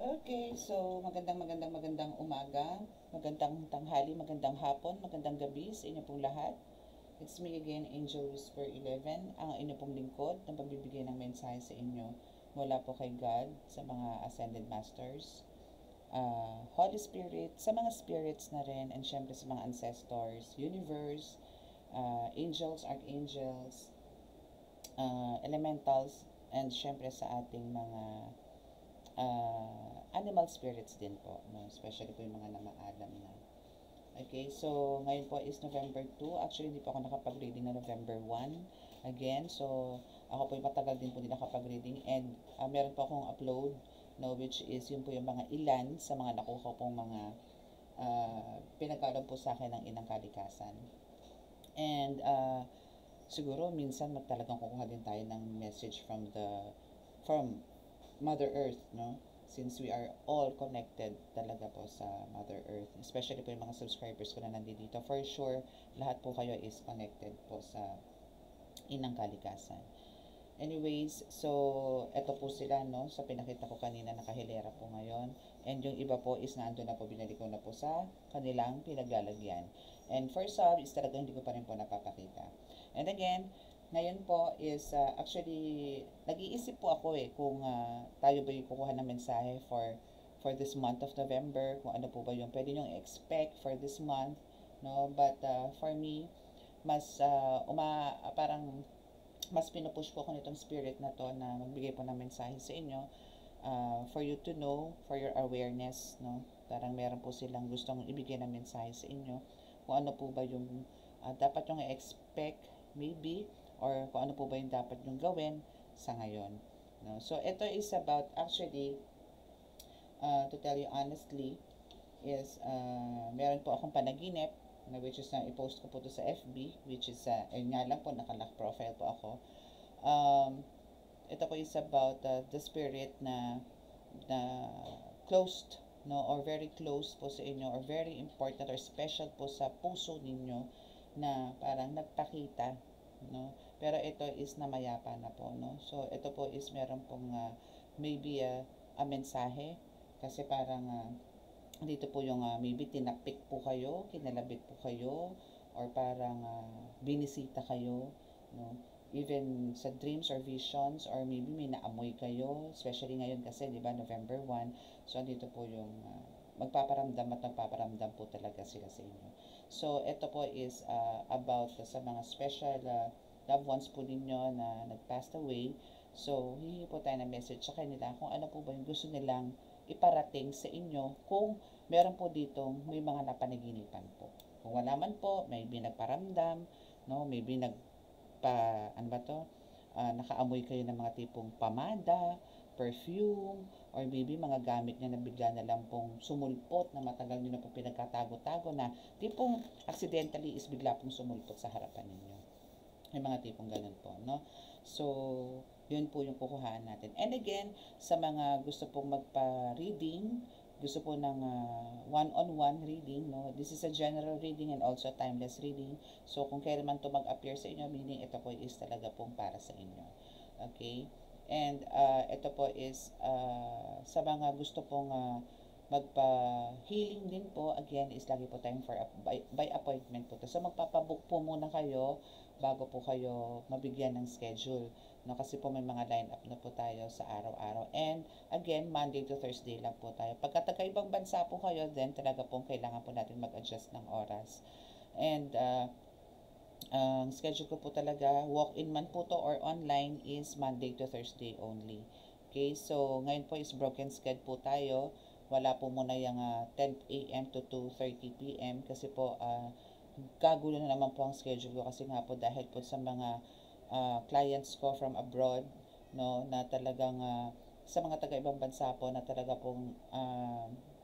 Okay, so magandang umaga, magandang tanghali, magandang hapon, magandang gabi sa inyo pong lahat. It's me again, Angel Whisper 11, ang inyo pong lingkod na pagbibigay ng mensahe sa inyo mula po kay God, sa mga Ascended Masters, Holy Spirit, sa mga spirits na rin, and syempre sa mga ancestors, universe, angels, archangels, elementals, and syempre sa ating mga animal spirits din po, no? Especially po yung mga namaalam na. Okay, so ngayon po is November 2. Actually, hindi po ako nakapag-reading na November 1. Again, so ako po yung matagal din po din nakapag-reading and meron po akong upload, no, which is yun po yung mga ilan sa mga nakuha pong mga pinagkaloob po sa akin ng inang kalikasan. And siguro minsan talagang kukuha din tayo ng message from Mother Earth, no? Since we are all connected talaga po sa Mother Earth, especially po yung mga subscribers ko na nandito, for sure, lahat po kayo is connected po sa inang kalikasan. Anyways, so eto po sila, no? So pinakita ko kanina, nakahilera po ngayon. And yung iba po is nandun na po, binalik ko na po sa kanilang pinaglalagyan. And for some is talaga hindi ko pa rin po napapakita. And again, ngayon po is actually nag-iisip po ako kung tayo ba yung kukuha ng mensahe for this month of November, kung ano po ba yung pwede nyo expect for this month, no? But for me, mas parang mas pinupush po ako nitong spirit na to na magbigay po ng mensahe sa inyo, for you to know, for your awareness, no? Parang meron po silang gustong ibigay na mensahe sa inyo, kung ano po ba yung dapat yung expect, maybe, or kung ano po ba yung dapat yung gawin sa ngayon, no? So ito is about, actually, to tell you honestly, is meron po akong panaginip na which is i-post ko po to sa FB, which is ayun nga lang po, nakalock profile po ako. Ito po is about the spirit na closed, no, or very close po sa inyo, or very important or special po sa puso ninyo, na parang nagpakita, no, pero ito is namayapa na po, no. So ito po is meron pong maybe a mensahe, kasi parang dito po yung maybe tinapik po kayo, kinalabit po kayo, or parang binisita kayo, no? Even sa dreams or visions, or maybe may naamoy kayo, especially ngayon kasi, di ba, November 1. So, andito po yung magpaparamdam po talaga sila sa inyo. So, ito po is about sa mga special loved ones po ninyo na nag-passed away. So, hihingi po tayo ng message sa kanila kung ano po ba yung gusto nilang iparating sa inyo, kung meron po dito may mga napanaginipan po. Kung wala man po, maybe nagparamdam, no, maybe ano ba to, nakaamoy kayo ng mga tipong pamada, perfume, or maybe mga gamit niya na bigla na lang pong sumulpot, na matagal niyo na po pinagkatago-tago, na tipong accidentally is bigla pong sumulpot sa harapan ninyo. May mga tipong ganun po, no? So, yun po yung kukuhaan natin. And again, sa mga gusto pong magpa-reading, gusto po ng one-on-one reading, no? This is a general reading and also a timeless reading. So, kung kailan man to mag-appear sa inyo, meaning ito po is talaga pong para sa inyo. Okay? And ito po is sa mga gusto pong magpa-healing din po, again, is lagi po tayong by appointment po to. So, magpapabook po muna kayo bago po kayo mabigyan ng schedule, no? Kasi po may mga line up na po tayo sa araw-araw. And again, Monday to Thursday lang po tayo. Pagka taga-ibang bansa po kayo, then talaga pong kailangan po natin mag-adjust ng oras. And ang schedule ko po talaga, walk-in man po to or online, is Monday to Thursday only. Okay, so ngayon po is broken schedule po tayo. Wala po muna yung 10 a.m. to 2:30 p.m. kasi po kagulo na naman po ang schedule ko, kasi nga po dahil po sa mga clients ko from abroad, no, na talagang sa mga taga-ibang bansa po, na talaga pong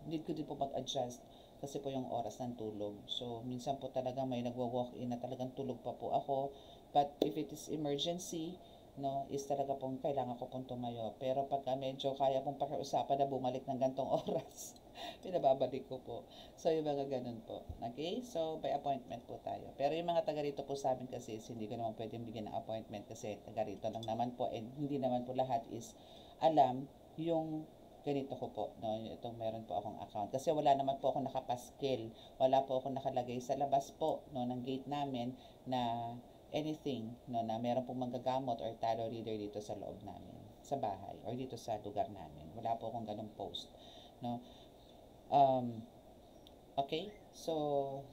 need ko din po mag-adjust kasi po yung oras ng tulog. So, minsan po talaga may nagwa-walk-in na talagang tulog pa po ako. But if it is emergency, no, is talaga pong kailangan ko pong tumayo. Pero pagka medyo kaya pong pakiusapan na bumalik ng gantong oras, pinababalik ko po. So, yung mga ganun po. Okay? So, by appointment po tayo. Pero yung mga taga rito po sa amin kasi is hindi ko naman pwedeng bigyan ng appointment kasi taga rito lang naman po, and hindi naman po lahat is alam yung ganito ko po, no, itong meron po akong account. Kasi wala naman po ako nakapaskil, wala po ako nakalagay sa labas po, no, ng gate namin na anything, no, na meron pong manggagamot or tarot reader dito sa loob namin, sa bahay, or dito sa lugar namin. Wala po akong ganung post, no. Okay, so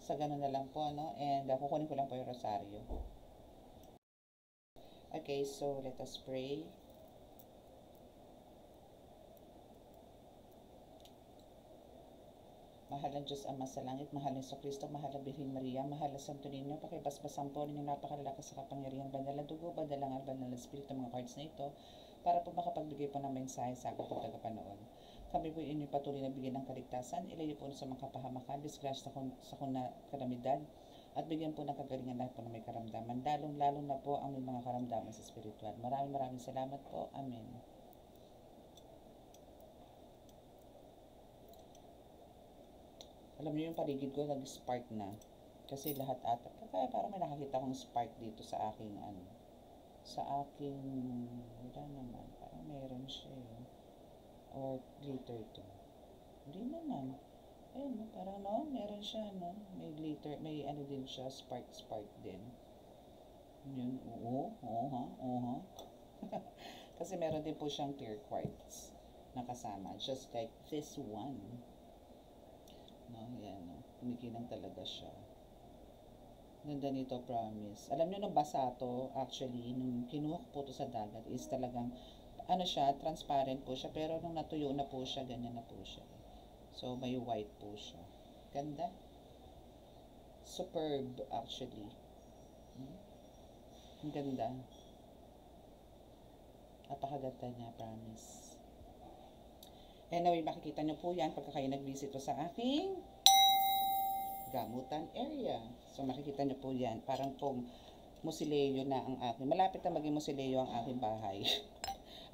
sa ganun na lang po, no, and kukunin ko lang po yung rosaryo. Okay, so let us pray. Mahal ng Diyos Ama sa langit, mahal ng Kristo, mahal ng Birhen Maria, mahal ng Santo Niño, pakibasbasan po ninyong napakalalakas sa kapangyarihan, banal na dugo, banal ng banal na Espiritu, mga cards na ito, para po makapagbigay po ng mensahe sa aking po tagapanood. Kami po inyong patuloy na bigyan ng kaligtasan, ilayo po sa mga kapahamakan, disgrasya sa kalamidad, at bigyan po ng kagalingan lahat po na may karamdaman, lalong-lalong na po ang may mga karamdaman sa spiritual. Maraming salamat po. Amen. Alam niyo yung paligid ko nag-spark na. Kasi lahat ata. Kaya parang may nakakita akong spark dito sa aking sa aking, wala naman. Parang meron siya or glitter to. Hindi naman. Ayun, parang meron siya, may glitter, may din siya, spark din. Yun, oo. Kasi meron din po siyang clear quartz na kasama. Just like this one. Yan, kumikinang talaga siya. Ganda nito, promise. Alam nyo, nung basa to, actually, nung kinuha ko po to sa dagat, is talagang, siya, transparent po siya, pero nung natuyo na po siya, ganyan na po siya. So, may white po siya. Ganda. Superb, actually. Ang ganda. Napakaganda niya, promise. Anyway, makikita nyo po yan pagka kayo nag-visit sa aking gamutan area. So, makikita nyo po yan. Parang pong musileo na ang aking. Malapit na maging musileo ang aking bahay.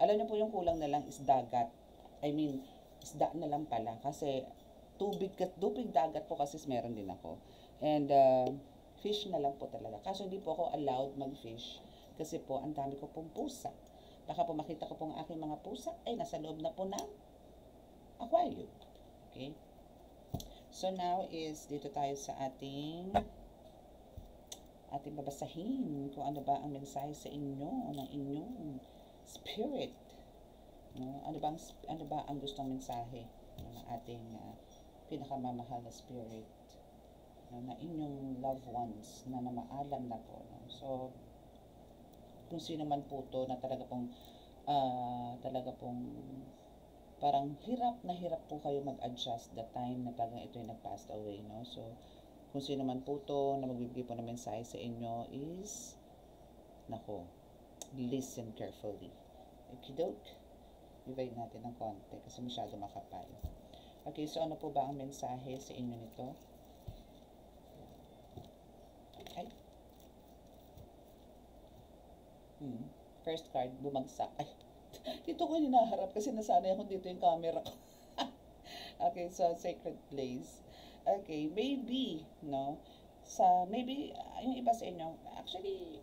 Alam nyo po yung kulang na lang is dagat. I mean, isda na lang pala. Kasi tubig dagat po kasi meron din ako. And fish na lang po talaga. Kaso hindi po ako allowed mag-fish. Kasi po, ang dami ko pong pusa. Baka po makita ko pong aking mga pusa ay nasa loob na po ng aquarium. Okay? So now is dito tayo sa ating babasahin kung ano ba ang mensahe sa inyo ng inyong spirit. Ano ba ang gustong mensahe ng ating pinakamamahal na spirit na inyong loved ones na namaalam na po. So kung sino man po to na talaga pong parang hirap po kayo mag-adjust the time na talagang ito yung nag-passed away, So, kung sino man po to na magbibigay po ng mensahe sa inyo is, listen carefully. Okey-doke. Divide natin ng konti kasi masyado makapal. Okay, so ano po ba ang mensahe sa inyo nito? Okay. First card, bumagsak. Ay, dito ko hinaharap kasi nasanay ako dito yung camera ko. Okay, so sacred place. Okay, maybe, maybe, yung iba sa inyo, actually,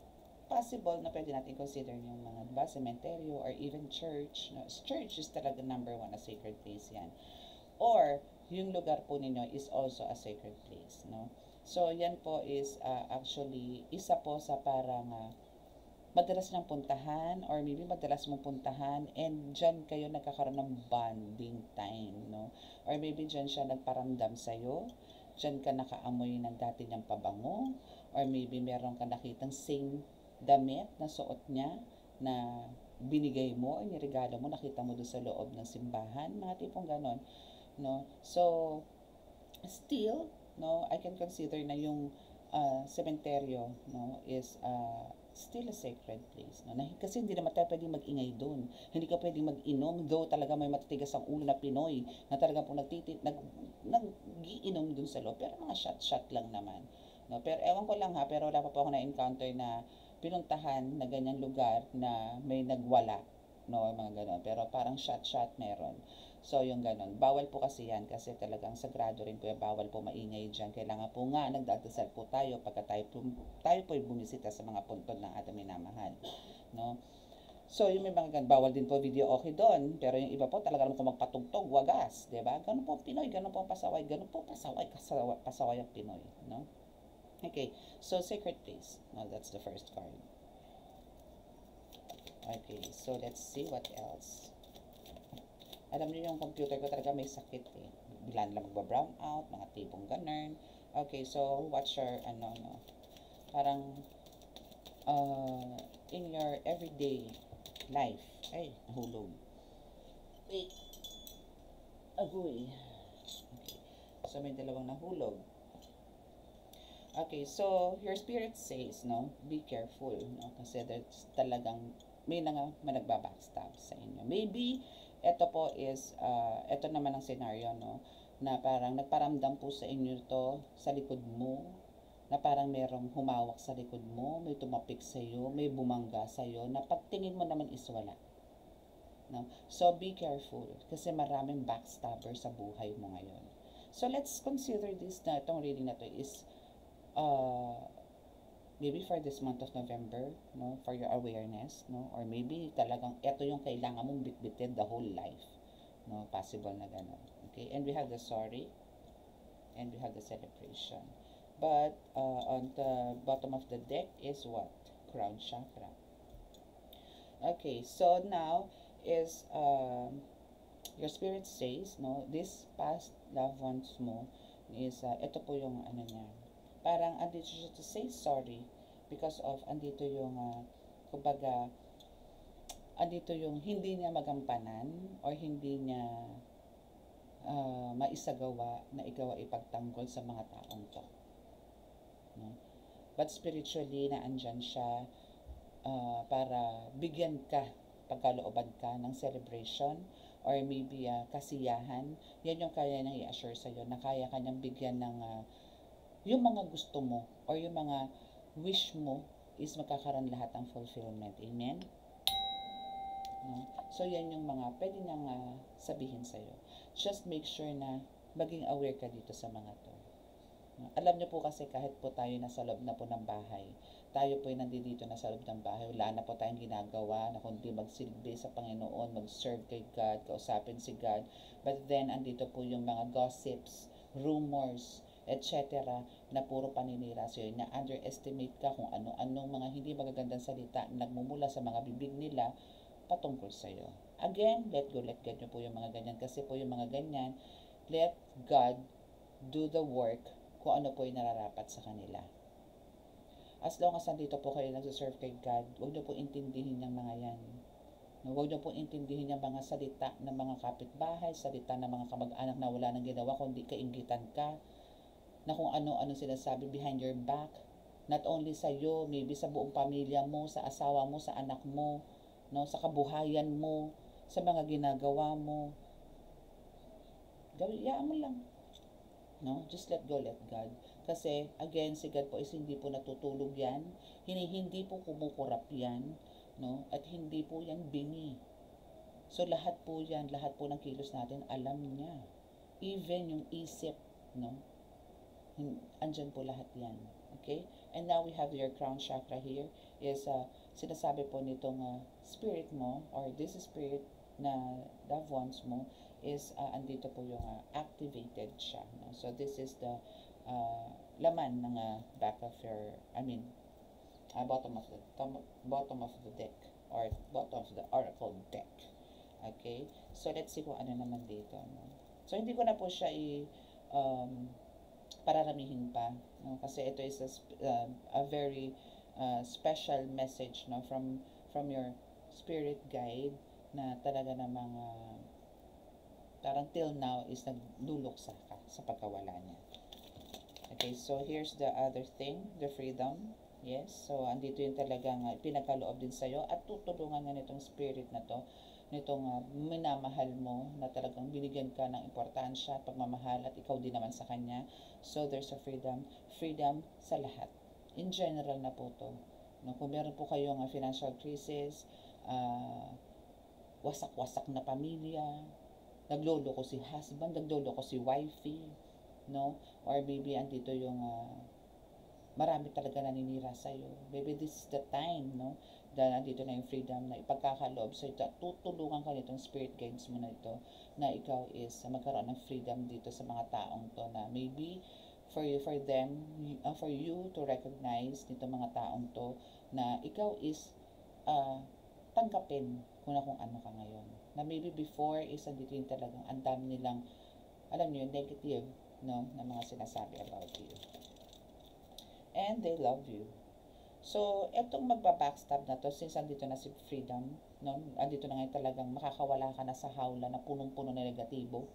possible na pwede natin consider yung mga cemetery or even church. Church is talaga number 1 na sacred place yan. Or, yung lugar po ninyo is also a sacred place, So, yan po is actually isa po sa parang madalas niyang puntahan or maybe madalas mong puntahan and dyan kayo nagkakaroon ng bonding time, Or maybe dyan siya nagparamdam sa'yo, dyan ka nakaamoy ng dati niyang pabango, or maybe meron ka nakitang same damit na suot niya na binigay mo o niregalo mo, nakita mo doon sa loob ng simbahan, mga tipong ganon, So, still, I can consider na yung cementerio, is still a sacred place. Kasi hindi naman tayo pwedeng mag-ingay doon. Hindi ka pwedeng mag-inom, though talaga may matitigas ang ulo na Pinoy na talaga po nag-iinom doon sa loob. Pero mga shot-shot lang naman. Pero ewan ko lang pero wala pa po ako na-encounter na pinuntahan na ganyan lugar na may nagwala. Mga ganon. Pero parang shot-shot meron. So, yung ganon. Bawal po kasi yan kasi talagang sagrado rin po yan. Bawal po maingay dyan. Kailangan po nga nagdadasal po tayo pagka tayo po bumisita sa mga puntod ng ating minamahal. So, yung may mga bawal din po video okay doon. Pero yung iba po talaga naman kung magpatugtog, wagas. Diba? Ganun po ang Pinoy, ganun po ang pasaway, ganun po pasaway ang Pinoy. No? Okay, so sacred place. No, that's the first card. Okay, so let's see what else. Alam niyo yung computer ko talaga may sakit eh. Bigla na magba-brown out, mga tipong ganun. Okay, so what's your, ano, no? Parang, in your everyday life. Ay, nahulog. Wait. Agoy. Okay. So, may dalawang nahulog. Okay, so, your spirit says, no, be careful, no, kasi there's talagang, may nagbabackstab sa inyo. Maybe, ito po is, ito naman ang scenario, no, na parang nagparamdam po sa inyo to sa likod mo, na parang merong humawak sa likod mo, may tumapik sa iyo, may bumangga sa iyo, na pagtingin mo naman is wala. No? So, be careful kasi maraming backstabber sa buhay mo ngayon. So, let's consider this na itong reading na to is maybe for this month of November, no, for your awareness, no, or maybe talagang ito yung kailangan mong bitbitin the whole life. No, possible na gano'n. Okay, and we have the sorry, and we have the celebration. But on the bottom of the deck is what? Crown chakra. Okay, so now is your spirit says, no, this past loved ones mo is, ito po yung ano niya. Parang andito siya to say sorry because of andito yung, kumbaga, andito yung hindi niya magampanan or hindi niya maisagawa na ikaw ay ipagtanggol sa mga taong to. No? But spiritually, naandyan siya para bigyan ka, pagkalooban ka ng celebration or maybe kasiyahan. Yan yung kaya nang i-assure sa'yo na kaya kanyang bigyan ng yung mga gusto mo or yung mga wish mo is magkakaroon lahat ng fulfillment. Amen? No? So, yan yung mga pwede niyang sabihin sa'yo. Just make sure na maging aware ka dito sa mga to. Alam niyo po kasi kahit po tayo nasa loob na po ng bahay, tayo po ay nandito na sa loob ng bahay, wala na po tayong ginagawa na kundi magsilbi sa Panginoon, mag-serve kay God, kausapin si God. But then, andito po yung mga gossips, rumors, etc. na puro paninira sa iyo, na underestimate ka kung ano-anong mga hindi magagandang salita na nagmumula sa mga bibig nila patungkol sa iyo. Again, let go, let God nyo po yung mga ganyan. Kasi po yung mga ganyan, let God do the work kung ano po yung nararapat sa kanila. As long as nandito po kayo nagsiserve kay God, huwag nyo po intindihin yung mga yan. Huwag nyo po intindihin yung mga salita ng mga kapitbahay, salita ng mga kamag-anak na wala nang ginawa, kundi kainggitan ka, na kung ano-ano sinasabi behind your back, not only sa iyo, maybe sa buong pamilya mo, sa asawa mo, sa anak mo, no, sa kabuhayan mo, sa mga ginagawa mo. Gawiyaan mo lang. No? Just let go, let God. Kasi, again, si God po is hindi po natutulog yan. Hindi po kumukurap yan. No? At hindi po yan bingi. So, lahat po yan, lahat po ng kilos natin, alam niya. Even yung isip, no? Andyan po lahat yan. Okay? And now we have your crown chakra here. Is, sinasabi po nitong spirit mo, or this spirit na loved ones mo, is andito po yung activated siya. No? So, this is the laman ng back of your, bottom of the deck, or bottom of the oracle deck. Okay? So, let's see kung ano naman dito. No? So, hindi ko na po siya pararamihin pa. No? Kasi ito is a very special message, no, from your spirit guide na talaga namang parang till now is nagluluksa ka sa pagkawala niya. Okay, so here's the other thing, the freedom. Yes, so andito yung talagang pinagkaloob din sa'yo at tutulungan nga nitong spirit na to, nitong minamahal mo, na talagang binigyan ka ng importansya at pagmamahal at ikaw din naman sa kanya. So there's a freedom sa lahat. In general na po to. No, kung meron po kayong financial crisis, wasak-wasak na pamilya, nagloloko si husband, nagloloko si wifey, no? Or maybe andito yung marami talaga naninira sa'yo. Maybe this is the time, no, dahil nandito na yung freedom na ipagkakaloob sa ito, tutulungan ka nitong spirit guides mo na ito, na ikaw is magkaroon ng freedom dito sa mga taong to, na maybe for them, for you to recognize nito mga taong to, na ikaw is tanggapin kung ano ka ngayon. Na maybe before is andito yung talagang ang dami nilang, alam niyo, negative, no, na mga sinasabi about you. And they love you. So, etong magbabackstab na to, since andito na si freedom, no, andito na ngayon talagang makakawala ka na sa hawla na punong-puno na negatibo,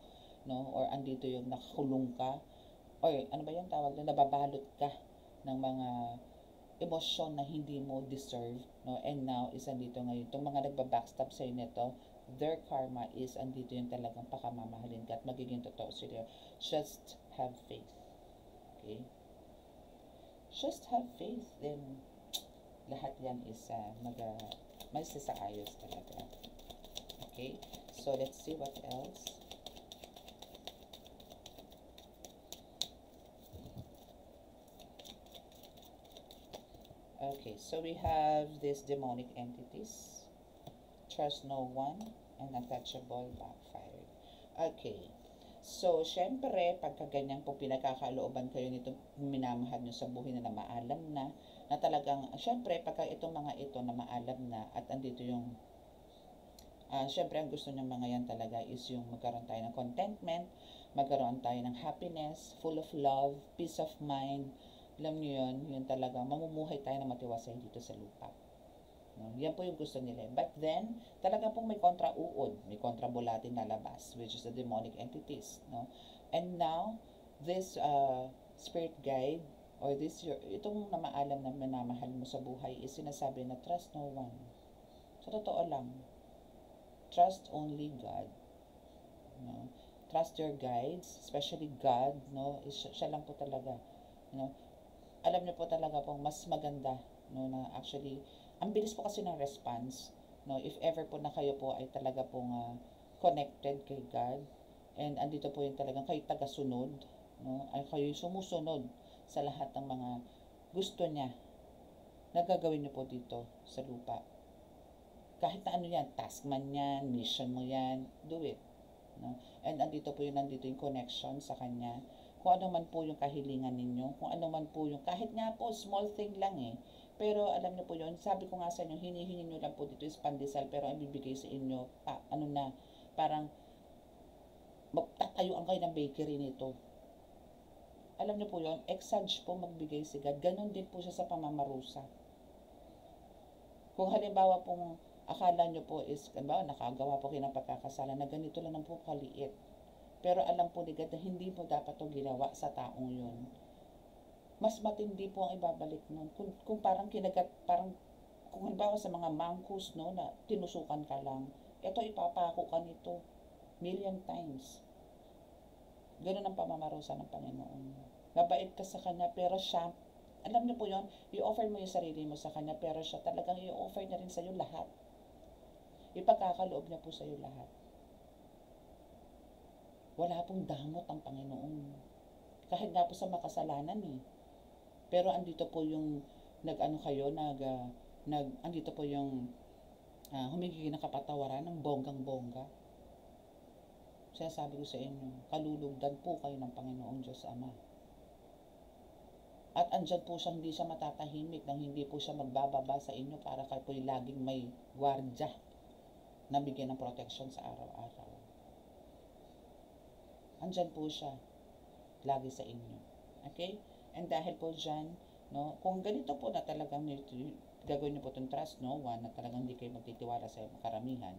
no, or andito yung nakakulong ka, or ano ba yung tawag na, nababalot ka ng mga emosyon na hindi mo deserve, no, and now is andito ngayon, itong mga nagbabackstab sa'yo nito, their karma is andito yung talagang pakamamahalin ka at magiging totoo sila. Just have faith. Okay? Just have faith, then lahat yan is magsasaayos talaga. Okay? So, let's see what else. Okay, so we have these demonic entities. Trust no one, and untouchable, backfired. Okay. So, syempre, pagka ganyan po pinagkakalooban kayo nito, minamahal nyo sa buhay na maalam na talagang, syempre, pagka itong mga ito na maalam na, at andito yung, syempre, ang gusto nyo mga yan talaga is yung magkaroon tayo ng contentment, magkaroon tayo ng happiness, full of love, peace of mind. Alam nyo yun, yun talaga, mamumuhay tayo na matiwasay dito sa lupa. No? Yan po yung gusto nila. But then, talaga pong may kontra-uod, may kontra-bulatin na labas, which is the demonic entities. No? And now, this spirit guide, or itong namaalam na minamahal mo sa buhay, is sinasabi na trust no one. Sa totoo lang, trust only God. No? Trust your guides, especially God, no? Siya lang po talaga. No? Alam niyo po talaga pong mas maganda, no, na actually, ang bilis po kasi ng response, no, if ever po na kayo po ay talaga pong connected kay God, and andito po yung talagang kayo tagasunod, no, ay kayo sumusunod sa lahat ng mga gusto niya na gagawin niyo po dito sa lupa. Kahit na ano yan, task man yan, mission mo yan, do it. No? And andito po nandito yung connection sa Kanya. Kung ano man po yung kahilingan ninyo, kung ano man po yung, kahit nga po, small thing lang pero alam niyo po yun, sabi ko nga sa inyo, hinihingi niyo lang po dito is pandesal, pero ang bibigay sa inyo, parang magtatayuan kayo ng bakery nito. Alam niyo po yun, exage po magbigay si God. Ganon din po siya sa pamamarusa. Kung halimbawa pong akala nyo po is, halimbawa nakagawa po kayo ng pagkakasala na ganito lang po kaliit. Pero alam po ni God na hindi po dapat to ginawa sa taong yun. Mas matindi po ang ibabalik nun. Kung parang kung halimbawa sa mga mangkus, no, na tinusukan ka lang, ito ipapako ka nito million times. Ganun ang pamamarusa ng Panginoon. Mabait ka sa Kanya, pero siya, alam niyo po yun, i-offer mo yung sarili mo sa Kanya, pero siya talagang i-offer na rin sa iyo lahat. Ipagkakaloob niya po sa iyo lahat. Wala pong damot ang Panginoon. Kahit nga po sa makasalanan Pero andito po yung andito po yung humingi ng kapatawaran ng bonggang-bongga. Sinasabi ko sa inyo, kalulugdan po kayo ng Panginoong Diyos Ama. At andyan po siya, hindi siya matatahimik, nang hindi po siya magbababa sa inyo para kayo po'y laging may gwardya na bigyan ng protection sa araw-araw. Andyan po siya, lagi sa inyo. Okay? And dahil po dyan, no, kung ganito po na talagang gagawin niyo po itong trust no one, na talagang hindi kayo magtitiwala sa karamihan,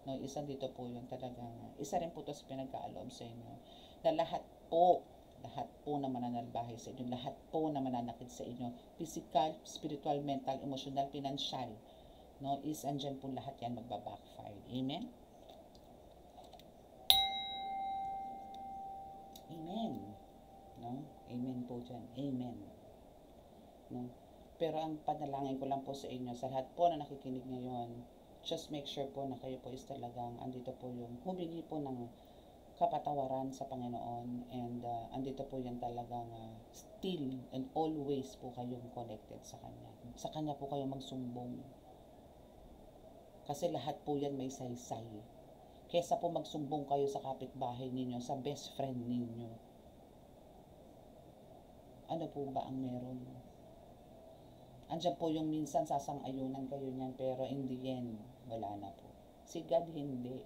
no, isa dito po yung talagang, isa rin po ito sa pinagkaaloob sa inyo, na lahat po na mananalbahay sa inyo, lahat po na mananakit sa inyo, physical, spiritual, mental, emotional, financial, no, is andyan po lahat yan magbabackfire. Amen? Amen. No? Amen po dyan. Amen. No? Pero ang panalangin ko lang po sa inyo, sa lahat po na nakikinig ngayon, just make sure po na kayo po is talagang, andito po yung humingi po ng kapatawaran sa Panginoon, and andito po yan talagang still and always po kayong connected sa Kanya. Sa Kanya po kayo magsumbong. Kasi lahat po yan may saysay. Kesa po magsumbong kayo sa kapitbahay ninyo, sa best friend ninyo. Ano po ba ang meron? Andiyan po yung minsan sasang-ayunan kayo niyan, pero in the end, wala na po. Si God hindi.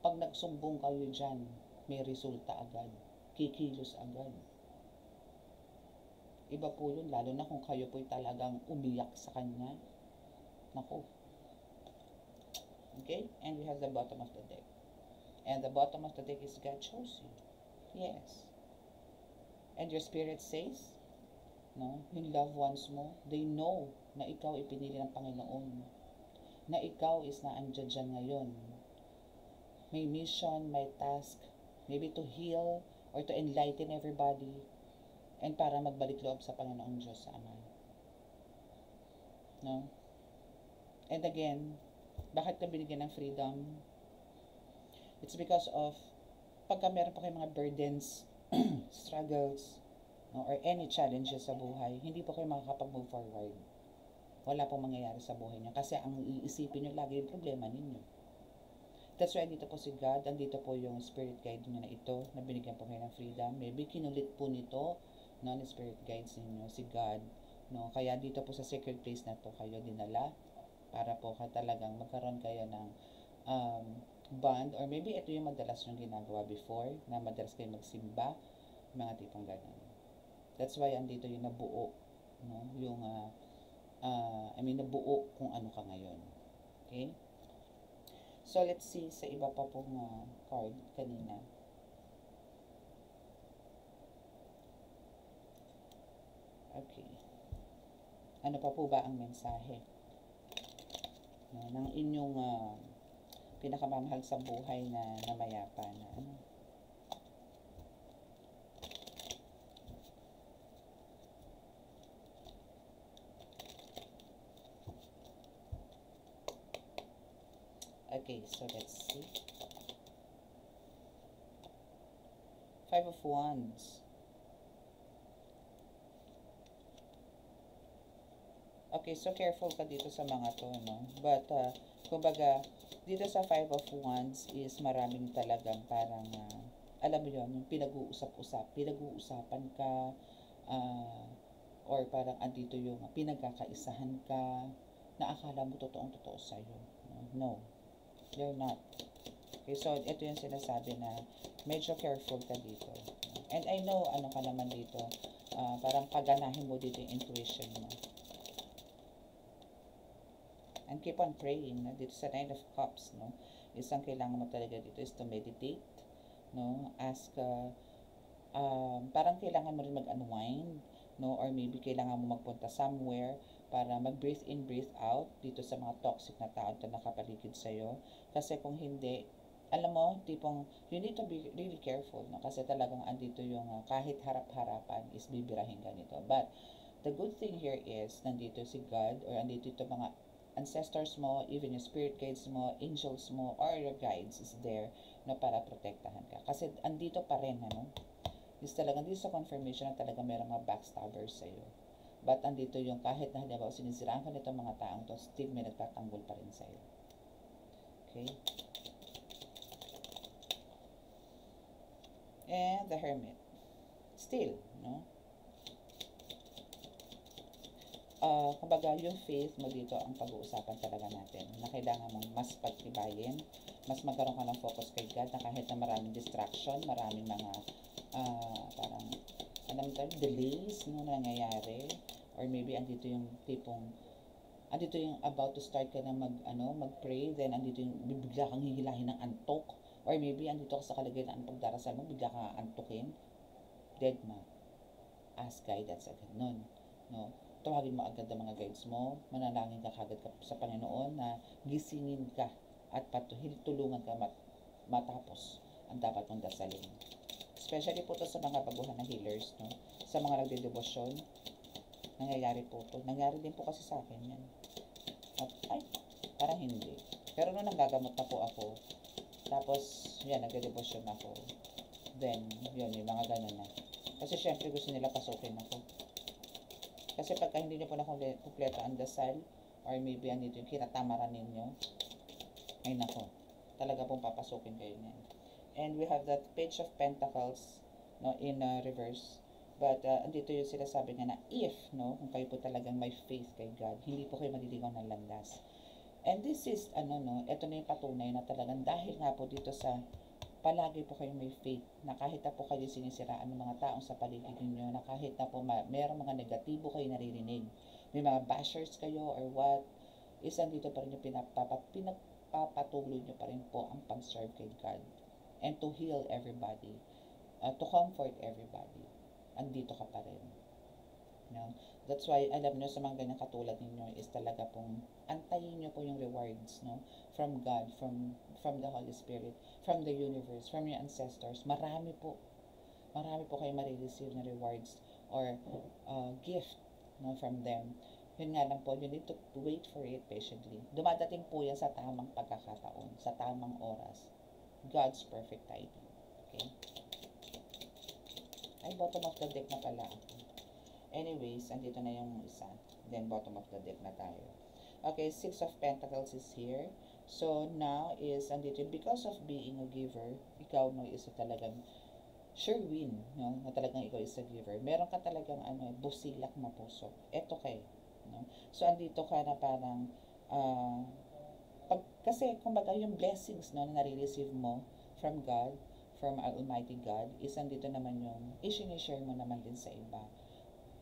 Pag nagsumbong kayo dyan, may resulta agad. Kikilos agad. Iba po yun, lalo na kung kayo po'y talagang umiyak sa Kanya. Naku. Okay? And we have the bottom of the deck. And the bottom of the deck is God chose you. Yes. And your spirit says, no, yung loved ones mo, they know na ikaw ipinili ng Panginoon. Na ikaw is naandyan dyan ngayon. May mission, may task, maybe to heal or to enlighten everybody and para magbalik loob sa Panginoong Diyos sa Ama. No? And again, bakit ka binigyan ng freedom? It's because of pagka meron pa kayong mga burdens, struggles, no, or any challenges sa buhay, hindi po kayo makakapag-move forward. Wala pong mangyayari sa buhay niyo kasi ang iisipin niyo lagi yung problema ninyo. That's why dito po si God, andito po yung spirit guide niyo na ito, na binigyan po kayo ng freedom. Maybe kinulit po nito, no, ni spirit guides ninyo, si God. No? Kaya dito po sa sacred place na to kayo dinala para po talagang magkaroon kayo ng bond, or maybe ito yung madalas yung ginagawa before, na madalas kayo magsimba, mga tipong ganun. That's why andito yung nabuo, no? Yung nabuo kung ano ka ngayon. Okay? So let's see sa iba pa pong card kanina. Okay. Ano pa po ba ang mensahe, no, ng inyong pinakamamahal sa buhay na namayapa na ano? Okay, so let's see. Five of Wands. Okay, so careful ka dito sa mga to, no? But, kumbaga, dito sa Five of Wands is maraming talagang parang, alam mo yun, yung pinag-uusapan ka, or parang andito yung pinagkakaisahan ka, na akala mo totoong-totoo sa'yo. No, you're not. Okay, so ito yung sinasabi na medyo careful ka dito. And I know, ano ka naman dito, parang paganahin mo dito yung intuition mo. And keep on praying, no? Dito sa Nine of Cups, no? Isang kailangan mo talaga dito is to meditate, no? Ask, parang kailangan mo rin mag-unwind, no? Or maybe kailangan mo magpunta somewhere para mag-breathe in, breathe out dito sa mga toxic na tao na nakapaligid sa'yo. Kasi kung hindi, alam mo, tipong, you need to be really careful, no? Kasi talagang andito yung kahit harap-harapan is bibirahin ka nito. But, the good thing here is, nandito si God, or andito ito mga ancestors mo, even yung spirit guides mo, angels mo, or your guides is there, no, para protektahan ka. Kasi andito pa rin, ano? Is talagang dito sa confirmation na talaga mayroong mga backstabbers sa'yo. But andito yung kahit na halimbawa sinisiraan ka nito mga taong to, still may nagtatanggol pa rin sa'yo. Okay? And the Hermit. Still, no? Kumbaga, yung faith mo dito ang pag-uusapan talaga natin, na kailangan mong mas pagtibayin, mas magkaroon ka ng focus kay God, na kahit na maraming distraction, maraming mga parang delays, no, na nangyayari, or maybe andito yung tipong andito yung about to start ka na mag-pray, then andito yung bibigla kang hihilahin ng antok, or maybe andito ka sa kalagayan ng pagdarasal mo, bigla kang antukin, dead ma. Ask guidance agad nun, no? Tawagin mo agad ang mga guides mo, manalangin ka kagad sa Panginoon na gisingin ka at tulungan ka matapos ang dapat mong dasalin. Especially po to sa mga baguhan na healers, no? Sa mga nagdedebosyon, nangyayari po to. Nangyari din po kasi sa akin yan. At, parang hindi. Pero nung nagagamot na po ako, tapos, yan, nagdedebosyon ako. Then, yun, yung mga ganun na. Kasi syempre gusto nila pasukin ako. Kasi pagka hindi nyo po na kumpleto ang dasal, or maybe andito yung kinatamaran ninyo, Ay nako, talaga pong papasukin kayo niyan. And we have that Page of Pentacles, no, in reverse. But andito yung sinasabi nga na if, no, kung kayo po talagang may faith kay God, hindi po kayo maliligaw ng landas. And this is, ito na yung patunay na talagang dahil nga po dito sa palagi po kayong may faith na kahit na po kayo sinisiraan ng mga taong sa paligid ninyo, na kahit na po merong mga negatibo kayo naririnig, may mga bashers kayo or what, is andito pa rin yung pinagpapatuloy nyo pa rin po ang pag-serve kay God and to heal everybody, to comfort everybody. Andito ka pa rin. No? That's why, alam nyo, sa mga ganyan katulad ninyo is talaga pong antayin nyo po yung rewards, no? From God, from the Holy Spirit, from the universe, from your ancestors. Marami po kayo marireceive na rewards or gift, no, from them. Yun nga lang po, you need to wait for it patiently. Dumadating po yan sa tamang pagkakataon, sa tamang oras. God's perfect timing. Okay? Ay, bottom of the deck na pala ako. Anyways, andito na yung isa. Then, bottom of the deck na tayo. Okay, Six of Pentacles is here. So, now is, andito, because of being a giver, ikaw, no, is talagang sure win, no, na talagang ikaw is a giver. Meron ka talagang, busilak na puso. Eto kayo, no. So, andito ka na parang, kasi, kumbaga, yung blessings, no, na nare-receive mo from God, from Almighty God, is andito naman yung, i-share mo naman din sa iba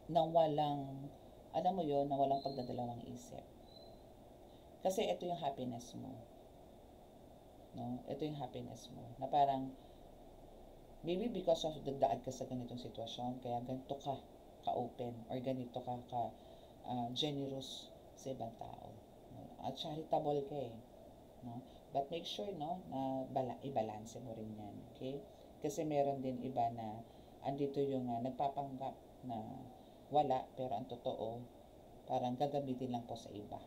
na walang, alam mo yon, na walang pagdadalawang isip. Kasi ito yung happiness mo. No? Ito yung happiness mo. Na parang, maybe because of dagdaan ka sa ganitong sitwasyon, kaya ganito ka ka-open, or ganito ka generous sa ibang tao. No? At charitable ka eh. No? But make sure, no, na i-balance mo rin yan. Okay? Kasi meron din iba na, andito yung nagpapanggap na wala, pero ang totoo, parang gagamitin lang po sa iba.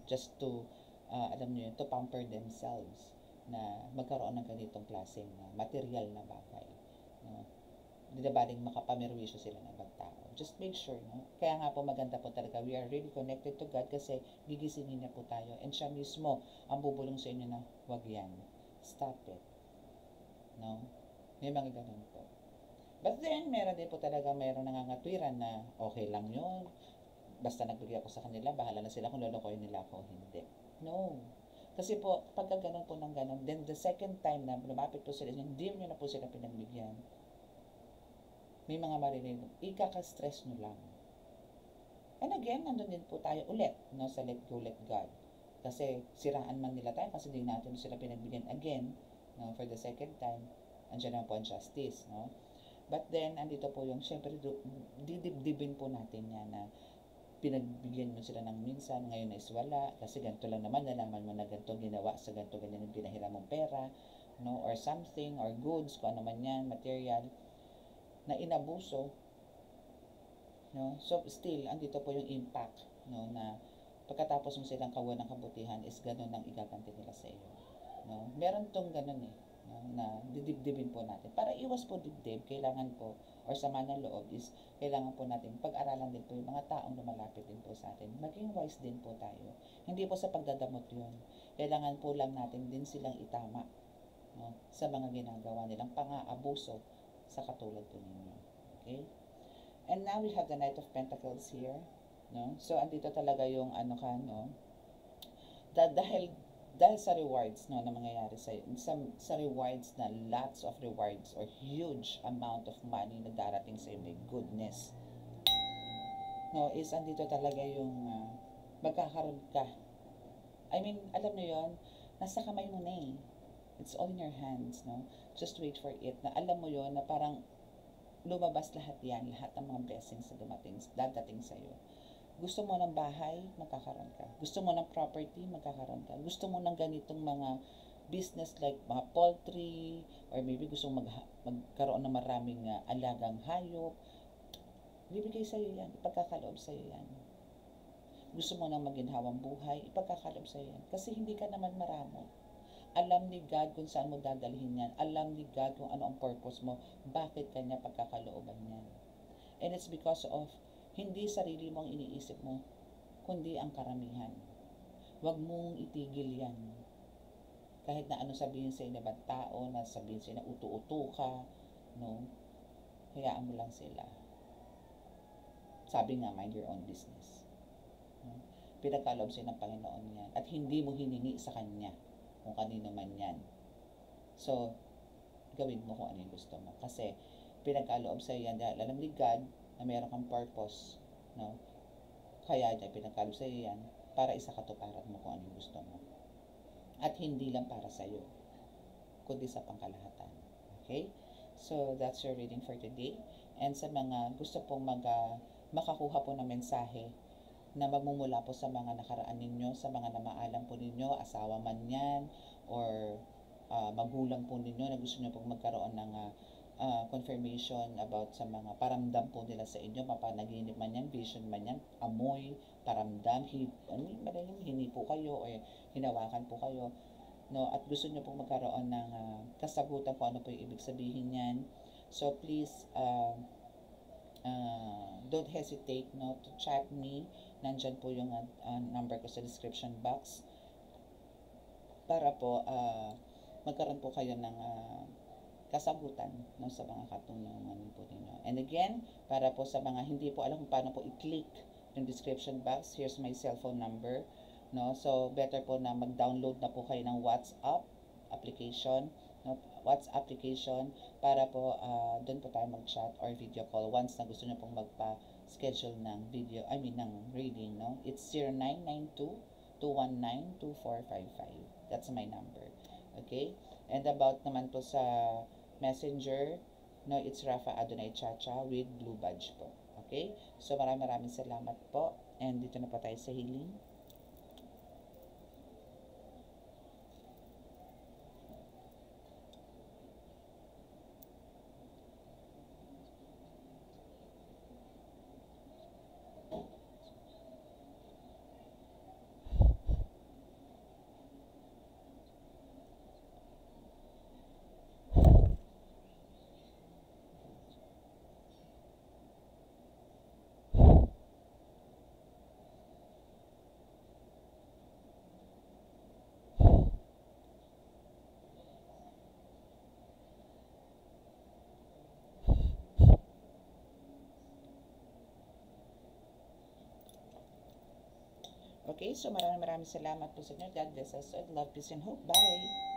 Just to, alam niyo yun, to pamper themselves na magkaroon ng ganitong klaseng material na bagay. Hindi na baling makapamerwisyo sila ng ibang tao. Just make sure, no? Kaya nga po maganda po talaga, we are really connected to God kasi gigisingin niya po tayo. And siya mismo ang bubulong sa inyo na, wag yan. Stop it. No? May mga ganun po. But then, meron din po talaga, meron nangangatwiran na okay lang yun. Basta nagbigay ako sa kanila, bahala na sila kung lolokohin nila ako o hindi. No. Kasi po, pagka ganun po ng ganun, then the second time na lumapit po sila, hindi nyo na po sila pinagbigyan. May mga marinig, ikaka-stress nyo lang. And again, nandun din po tayo ulit, no, sa let go, let God. Kasi siraan man nila tayo kasi di natin sila pinagbigyan again, no, for the second time, andyan naman po ang justice, no. But then, andito po yung, syempre, didibdibin po natin yan na pinagbigyan mo sila ng minsan, ngayon is wala, kasi ganito lang naman, nalaman mo na ganito ginawa sa ganito, ganyan yung pinahiram mong pera, no, or something, or goods, kung ano man yan, material, na inabuso, no, so still, andito po yung impact, no, na pagkatapos mo silang kawan ng kabutihan, is ganun ang igaganti nila sa iyo, no, meron tong ganun eh, na didibdibin po natin. Para iwas po dibdib, kailangan po, or sama ng loob is, kailangan po natin pag-aralan din po yung mga taong lumalapit din po sa atin. Maging wise din po tayo. Hindi po sa pagdadamot yun. Kailangan po lang natin din silang itama, no, sa mga ginagawa nilang pang-aabuso sa katulad po ninyo. Okay? And now we have the Knight of Pentacles here. No? So, andito talaga yung no? Dahil sa rewards, no, na mangyayari sa rewards na lots of rewards or huge amount of money na darating sa iyo, may goodness, no, is andito talaga yung magkakaroon ka. I mean, alam niyo yon, nasa kamay mo na eh. It's all in your hands, no? Just wait for it. Na alam mo yon na parang lumabas lahat yan, lahat ng mga blessings na dadating sa iyo. Gusto mo ng bahay, magkakaroon ka. Gusto mo ng property, magkakaroon ka. Gusto mo ng ganitong mga business like mga poultry, or maybe gusto mo magkaroon ng maraming alagang hayop, bibigay sa iyo yan, ipagkakaloob sa iyo yan. Gusto mo ng maginhawang buhay, ipagkakaloob sa iyo yan. Kasi hindi ka naman maramo. Alam ni God kung saan mo dadalhin yan. Alam ni God kung ano ang purpose mo, bakit kanya pagkakalooban yan. And it's because of hindi sarili mo ang iniisip mo, kundi ang karamihan. Huwag mong itigil yan. kahit na ano sabihin sa ng ibang tao, na sabihin sa na utu-utu ka, no? Hayaan mo lang sila. Sabi nga, mind your own business. No? Pinagkaloob sa'yo ng Panginoon yan. At hindi mo hiningi sa Kanya kung kanino man yan. So, gawin mo kung ano yung gusto mo. Kasi, pinagkaloob sa'yo yan dahil alam ni God na meron kang purpose. No? Kaya niya pinagkaloob sa'yo yan para isakatuparan mo kung ano yung gusto mo. At hindi lang para sa'yo, kundi sa pangkalahatan. Okay? So, that's your reading for today. And sa mga gusto pong makakuha po ng mensahe na magmumula po sa mga nakaraan ninyo, sa mga namaalam po ninyo, asawa man yan, or magulang po ninyo na gusto nyo pong magkaroon ng confirmation about sa mga paramdam po nila sa inyo, mapanaginip man yan, vision man yan, amoy, paramdam, hini po kayo, o hinawakan po kayo, no? At gusto nyo pong magkaroon ng kasagutan kung ano po yung ibig sabihin yan. So, please, don't hesitate, no, to chat me. Nandyan po yung number ko sa description box para po magkaroon po kayo ng kasagutan, no, sa mga katanungan po ninyo. And again, para po sa mga hindi po alam kung paano po i-click yung description box, here's my cellphone number, no. So better po na mag-download na po kayo ng WhatsApp application, no, WhatsApp application, para po doon po tayo mag-chat or video call once na gusto niyo pong magpa-schedule ng video, ng reading, no. It's 0992-219-2455. That's my number. Okay? And about naman po sa Messenger, no, it's Rafa Adonai Chacha with blue badge po. Okay? So maraming salamat po. And dito na po tayo sa healing. Okay, so maraming salamat po sa inyo. God bless us all. Love, peace, and hope. Bye!